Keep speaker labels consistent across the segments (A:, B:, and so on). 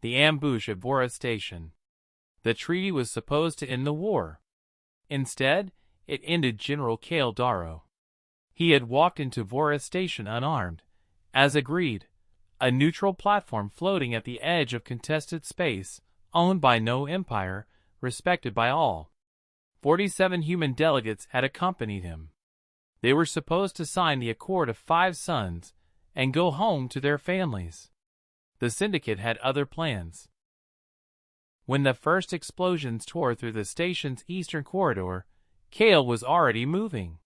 A: The ambush at Vora Station. The treaty was supposed to end the war. Instead, it ended General Kale Darrow. He had walked into Vora Station unarmed, as agreed, a neutral platform floating at the edge of contested space, owned by no empire, respected by all. 47 human delegates had accompanied him. They were supposed to sign the Accord of Five Suns and go home to their families. The syndicate had other plans. When the first explosions tore through the station's eastern corridor, Kale was already moving.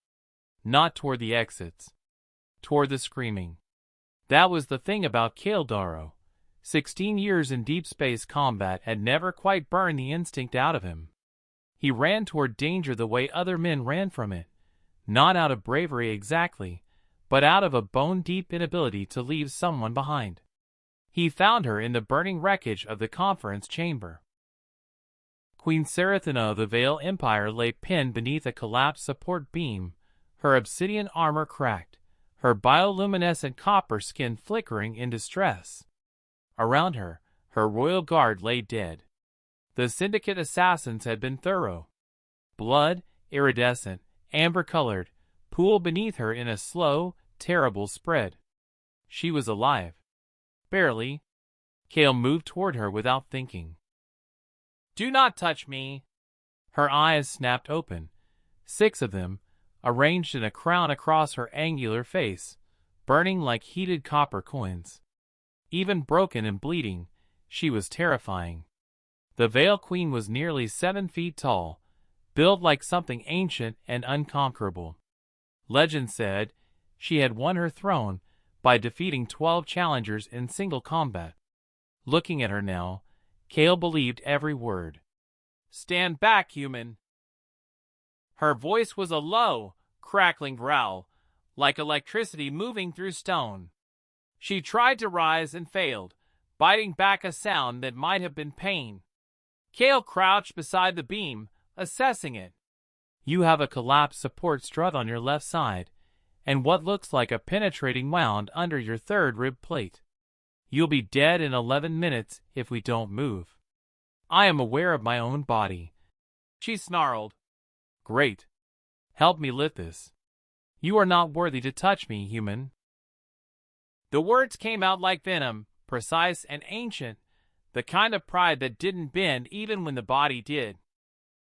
A: Not toward the exits. Toward the screaming. That was the thing about Kale Darrow. 16 years in deep space combat had never quite burned the instinct out of him. He ran toward danger the way other men ran from it, not out of bravery exactly, but out of a bone-deep inability to leave someone behind. He found her in the burning wreckage of the conference chamber. Queen Seraphina of the Veil Empire lay pinned beneath a collapsed support beam, her obsidian armor cracked, her bioluminescent copper skin flickering in distress. Around her, her royal guard lay dead. The syndicate assassins had been thorough. Blood, iridescent, amber-colored, pooled beneath her in a slow, terrible spread. She was alive. Barely. Kale moved toward her without thinking. "Do not touch me!" Her eyes snapped open, 6 of them, arranged in a crown across her angular face, burning like heated copper coins. Even broken and bleeding, she was terrifying. The Veil Queen was nearly 7 feet tall, built like something ancient and unconquerable. Legend said she had won her throne by defeating 12 challengers in single combat. Looking at her now, Kale believed every word. "Stand back, human!" Her voice was a low, crackling growl, like electricity moving through stone. She tried to rise and failed, biting back a sound that might have been pain. Kale crouched beside the beam, assessing it. "You have a collapsed support strut on your left side, and what looks like a penetrating wound under your third rib plate. You'll be dead in 11 minutes if we don't move. I am aware of my own body," she snarled. "Great. Help me lift this. You are not worthy to touch me, human." The words came out like venom, precise and ancient, the kind of pride that didn't bend even when the body did.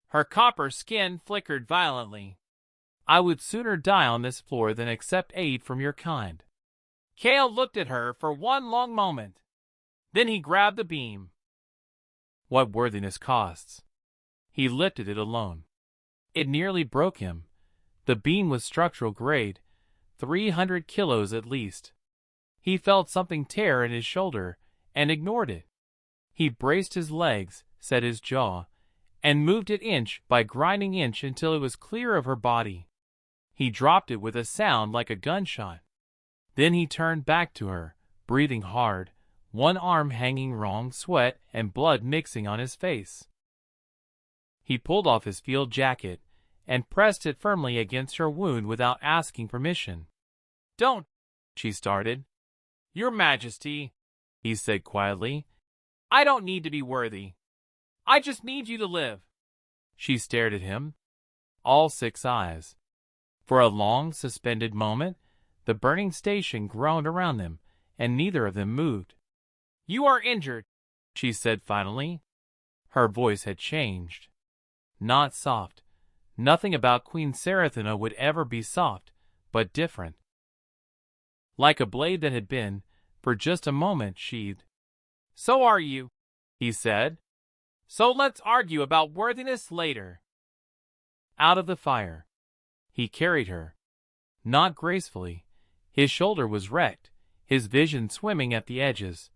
A: Her copper skin flickered violently. "I would sooner die on this floor than accept aid from your kind." Kale looked at her for one long moment. Then he grabbed the beam. What worthiness costs? He lifted it alone. It nearly broke him. The beam was structural grade, 300 kilos at least. He felt something tear in his shoulder and ignored it. He braced his legs, set his jaw, and moved it inch by grinding inch until it was clear of her body. He dropped it with a sound like a gunshot. Then he turned back to her, breathing hard, one arm hanging wrong, sweat and blood mixing on his face. He pulled off his field jacket and pressed it firmly against her wound without asking permission. "Don't," she started. "Your Majesty," he said quietly, "I don't need to be worthy. I just need you to live." She stared at him, all 6 eyes. For a long, suspended moment, the burning station groaned around them, and neither of them moved. "You are injured," she said finally. Her voice had changed. Not soft. Nothing about Queen Seraphina would ever be soft, but different. Like a blade that had been, for just a moment, sheathed. "So are you," he said. "So let's argue about worthiness later." Out of the fire. He carried her. Not gracefully. His shoulder was wrecked, his vision swimming at the edges.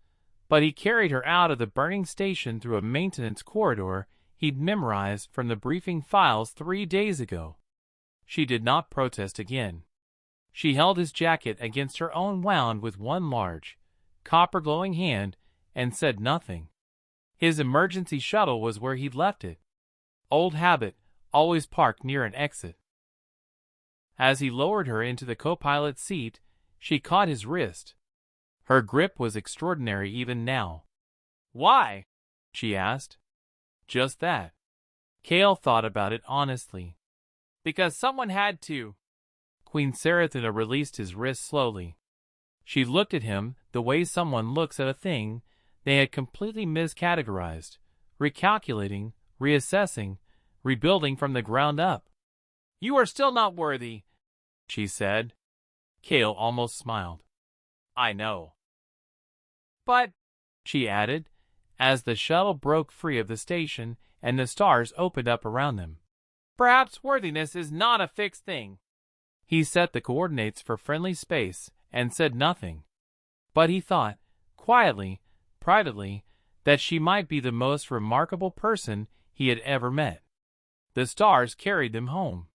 A: But he carried her out of the burning station through a maintenance corridor he'd memorized from the briefing files 3 days ago. She did not protest again. She held his jacket against her own wound with one large, copper-glowing hand and said nothing. His emergency shuttle was where he'd left it. Old habit, always parked near an exit. As he lowered her into the co-pilot's seat, she caught his wrist. Her grip was extraordinary even now. Why? She asked. Just that. Kale thought about it honestly. Because someone had to. Queen Seraphina released his wrist slowly. She looked at him the way someone looks at a thing they had completely miscategorized, recalculating, reassessing, rebuilding from the ground up. You are still not worthy, she said. Kale almost smiled. I know. But, she added, as the shuttle broke free of the station and the stars opened up around them. Perhaps worthiness is not a fixed thing. He set the coordinates for friendly space and said nothing. But he thought, quietly, privately, that she might be the most remarkable person he had ever met. The stars carried them home.